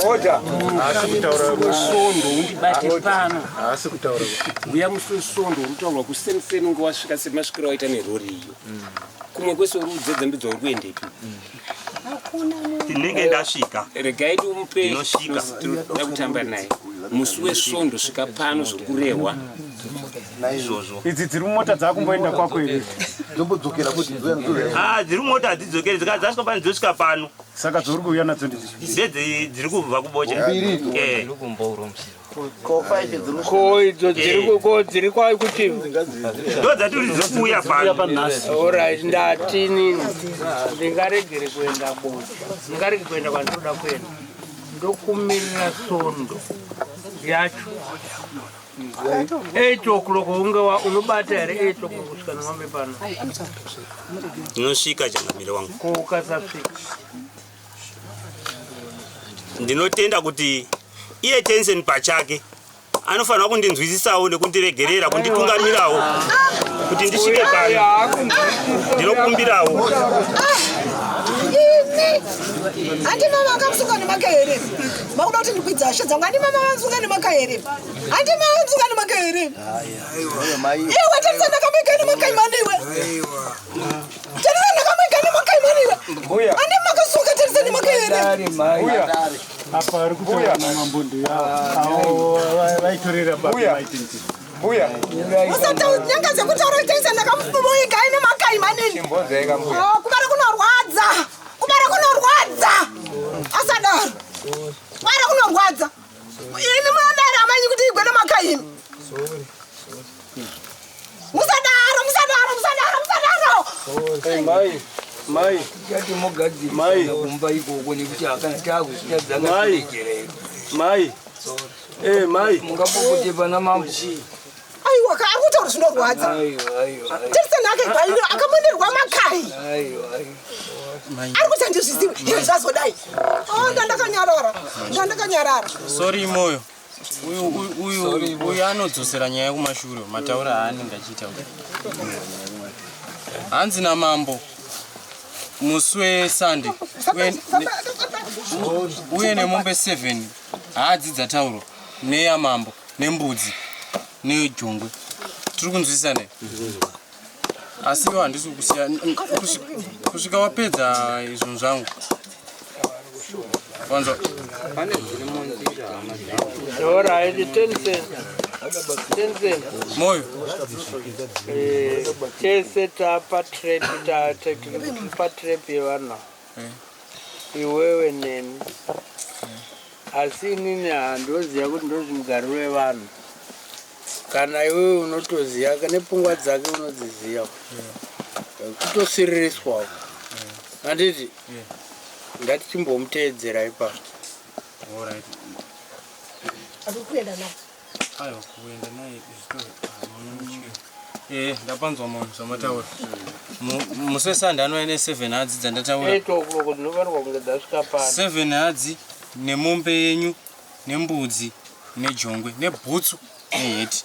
Oda. Asikutaura sondo undibate pano. Asikutaura. Uya musondo untaura kuseniseni unge wasvika semasvikiro waita nerori iyo. Kumwe kwese urudze mbidzo uri kuendepi. Tinenge ndasvika. Regai timupe ndakutamba naye. Musi wesondo svika pano zvokurehwa. Izvozvo. Idzi dziri mota dzakumboenda kwako ere? Dzombodzokera kuti dziri mota hadzidzokeri dzasvika pano dzosvika pano. Saka dzori kuuya nadzo ndidzi. Dziri kubva kubocha. Koidzo dziri kwakuti ndodzatiri dzikuuya pano. Alright, ndatini ndingaregere kuenda bocha. Ndingarege kuenda kwandinoda kuenda. Ndokumirira sondo yacho. 8 o'clock unobata here 8 o'clock kusvika nemwambe pano. Ndinosvika changamire wangu. Ukasasvika ndinotenda kuti iye Tennyson pachake anofanira kundinzwisisawo nekundiregerera kunditungamirawo kuti ndisvike pano. Ndinokumbirawo. Handi mama akamusunga nemaka here. Makuda kuti ndikwidza hasha dzangu. Handi mama vansunga nemaka here. Handi mama vansunga nemaka here. Iwe Tennyson ndakamwika nemaka imaniwe. Tennyson ndakamwika nemaka imaniwe. Handi makasunga Tennyson nemaka here. Apa ari kutoya mamambondi awo vaitorera baaitinti. Buya. Usatanyanga dzekutaura Tennyson ndakamwika nemaka imanini. Kubara kunorwadza. Kubara kunorwadza. Asadaro. Kubara kunorwadza. Ini munodaro amanyi kuti igwe nemaka imi. Musadaro. Mai, yati mogadzi mai kumba ikoko nekuti akana takusinyadzanga kuregerera. Mai. Mai. Mungapopote pana mambo. Aiwa ka akutaura zvinorwadza. Tennyson akaigwa akamonderwa makai. Ari kuti handizvizivi zvazodai. Ndandakanyarara. Sorry moyo. Uyu anodzosera nyaya kumashure mataura aanenge achiita. Hanzi namambo musi weSunday uye nemombe 7 haadzidza tauro neyamambo nembudzi nejongwe. Tiri kunzwisisa naye. Asi iwo handisi kusiya kusvika wapedza izvo zvangu. Wanzwa? Pane dziri munzira. Alright, Tennyson. Moyo. Chese tapa trap yevana. Iwewe neni. Asi inini handoziva kuti ndozvimugari wevanhu. kana iwewe unotoziya nepfungwa dzake unodziziya kutosiririswawo handiti ngatichimbomuteedzera ipapo. Kuenda naye ndapanzwa munhu zvamataura musesanda anoene 7 hadzi dzandataura 7 hadzi nemombe yenyu nembudzi nejongwe nebhutsu neheti.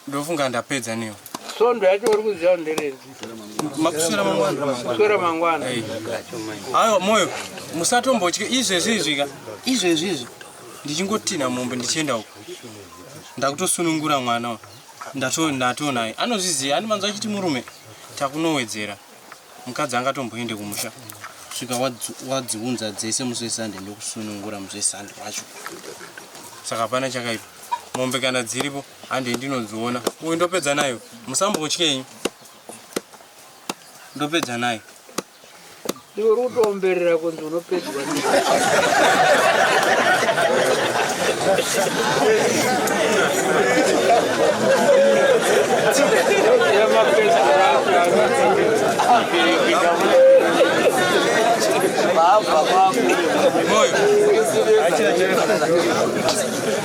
Ndofunga ndapedza newo. Sondo yacho uri kuziva nderezi makuswera mangwana. Hayo moyo musatombotye izvezvizvi ndichingotina mombe ndichienda uko ndakutosunungura mwana ndatonaye anozviziva anomanzwa achiti murume takunowedzera mukadzi angatomboende kumusha svika wadziunza dzese musesande ndokusunungura musesande wacho. Saka pana chakaipa mombe kana dziripo hande ndinodziona uyu ndopedza nayo musambotyenyu ndopedza nayo. Iwe uri kutomberera kunzi unopedzwa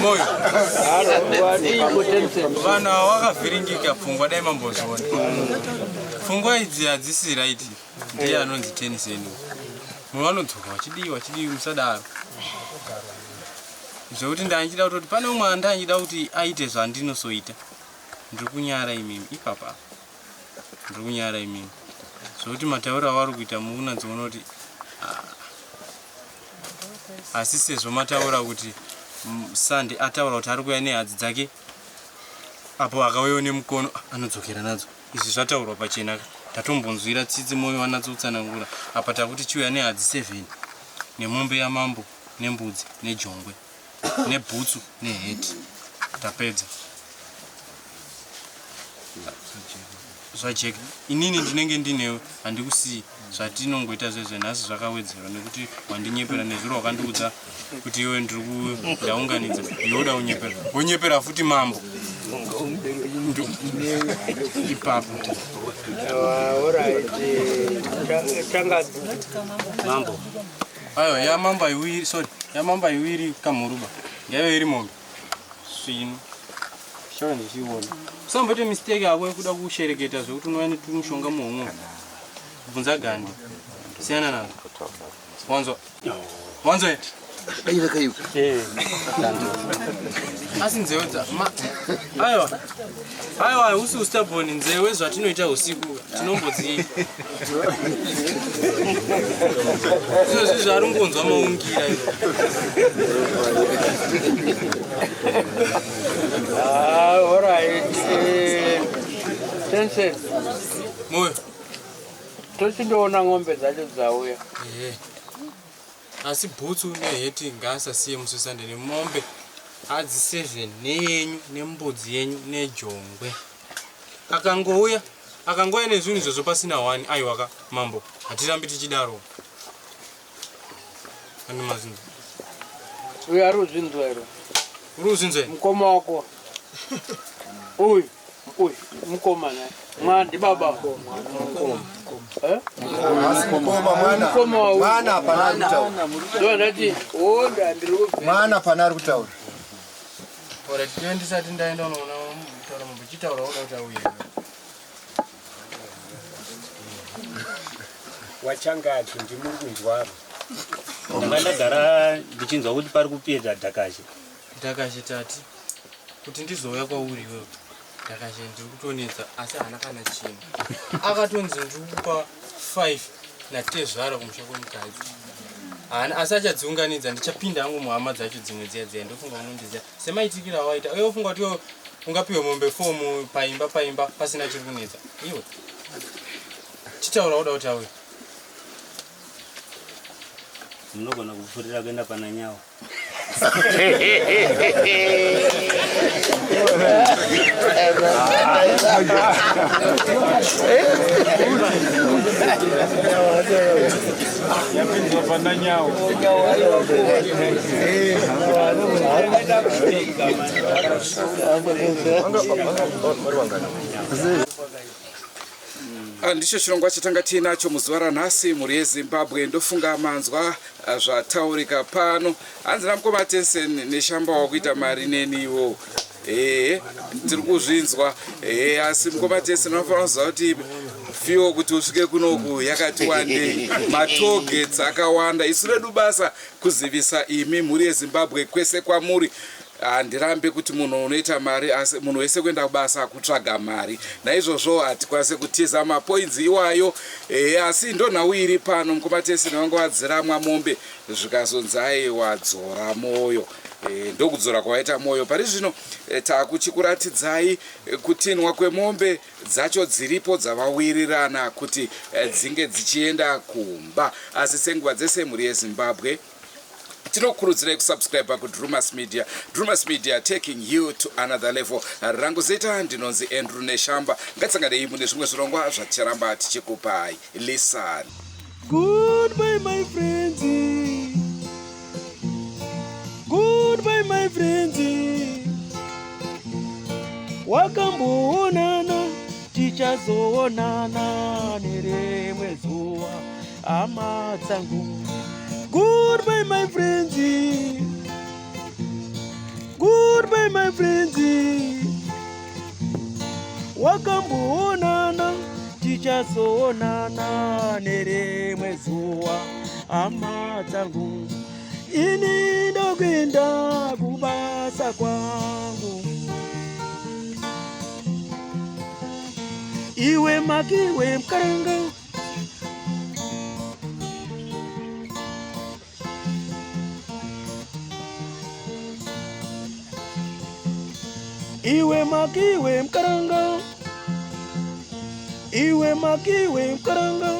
moyo vana vakavhiringika pfungwa dai mambozviona. Pfungwa idzi hadzisi raiti ndiye anonzi teniseni munhu vanodzoka vachidiwa musadaro zvekuti ndanchida kutoti pane umwe andachida kuti aite zvandinosoita ndiri kunyara imimi ipapa ndiri kunyara imimi zvekuti matauro avari kuita mukunatsoona kuti asi sezvo mataura kuti Sande ataura kuti ari kuuya nehadzi dzake apo akauyawo nemukono anodzokera nadzo. Izvi zvataurwa pachena tatombonzwira tsitsi moyo wanatsotsanangura apa takuti chiuya nehadzi 7 nemombe yamambo nembudzi nejongwe nebhutsu neheti tapedza zvajeka. Inini ndinenge ndinewe handikusiyi zvatinongoita zvezve nhasi zvakawedzerwa nekuti wandinyepera nezviro wakandiudza kuti iwe ndaunganidza yoda unyepera wonyepera futi mambo ipapo mambo ayo yamamba iwiri yamamba iwiri kamuruba yaive iri mombe svino shaka ndichiona usamboite mistake yako yekuda kushereketa zvekuti unowane mushonga muhomwe bvunza gandi siyana nazo wanzo asi nzewe aiwa usi ustaboni nzewe zvatinoita usiku tinombodzi izvozvi zvari ngonzwa maungira Tense moyo tochindoona ng'ombe dzacho dzauya asi bhutsu neheti ngaasasiye musesande nemombe hadzi 7 neyenyu nembudzi yenyu nejongwe akangouya nezvinhu izvozvo pasina 1 aiwaka mambo hatirambi tichidaro ani mazinzo uyu ari uzvinzwa iro uri uzvinzwa mukoma wako uyu mukoma naye mwandi baba mwana pana ari kutaura ora tine ndisati ndaenda unoona mutaura mambo chitaura uda kuti auye wachangati ndimuri kunzwaro ndakandagara ndichinzwa kuti pari kupedza dhakashe tati kuti ndizouya kwauri wewe dhakashe ndiri kutonetsa asi hana kana chino akatonzi ndikupa 5 natezvara kumusha kwemukadzi hana asi achadziunganidza ndichapinda hangu muhama dzacho dzimwe dziya ndofunga unondiziya semaitikira waita uye ufunga kuti ungapiwe mombe 4 paimba pasina chiri kunetsa iwe chitaura uda kuti auye munogona kupfurira kuenda pana nyawo yapinzwa pana nyawo Ndicho chirongwa chatanga tinacho muzuva ranhasi mhuri yeZimbabwe. Ndofunga manzwa zvataurika pano. Hanzi namukoma Tencent neshamba wakuita mari neniwo. Tiri kuzvinzwa. Asi mukoma Tencent unofanira kuziva kuti fiwo kuti usvike kunoku yakati wandei. Matogets akawanda. Isu redu basa kuzivisa imi mhuri yeZimbabwe kwese kwamuri. Handirambe kuti munhu unoita mari asi munhu wese kuenda kubasa kutsvaga mari. Naizvozvo hatikwanise kutiza mapoints iwayo. Asi ndonhau iri pano mukoma Tencent wangu wadziramwa mombe zvikazonzai wadzora moyo. Ndokudzora kwaita moyo. Pari zvino takuchikuratidzai kutinwa kwemombe dzacho dziripo dzavawirirana kuti dzinge dzichienda kumba. Asi senguva dzese mhuri yeZimbabwe tinokurudzirai kusubscribe kuDrumas Media. Drumas Media taking you to another level. Rangu zita ndinonzi Andrew Neshamba. Ngatsanganei mune zvimwe zvirongwa zvaticharamba tichikupai. Listen. Goodbye my friends. Goodbye my friends. Wakamboonana tichazoonana nerimwe zuva hama dzangu. Goodbye my friends. Goodbye my friends. Wakamboonana tichazoonana nerimwe zuva hama dzangu. Ini ndokuenda kubasa kwangu. Iwe makiwe mkaranga. Iwe makiwe mkaranga. Iwe makiwe mkaranga.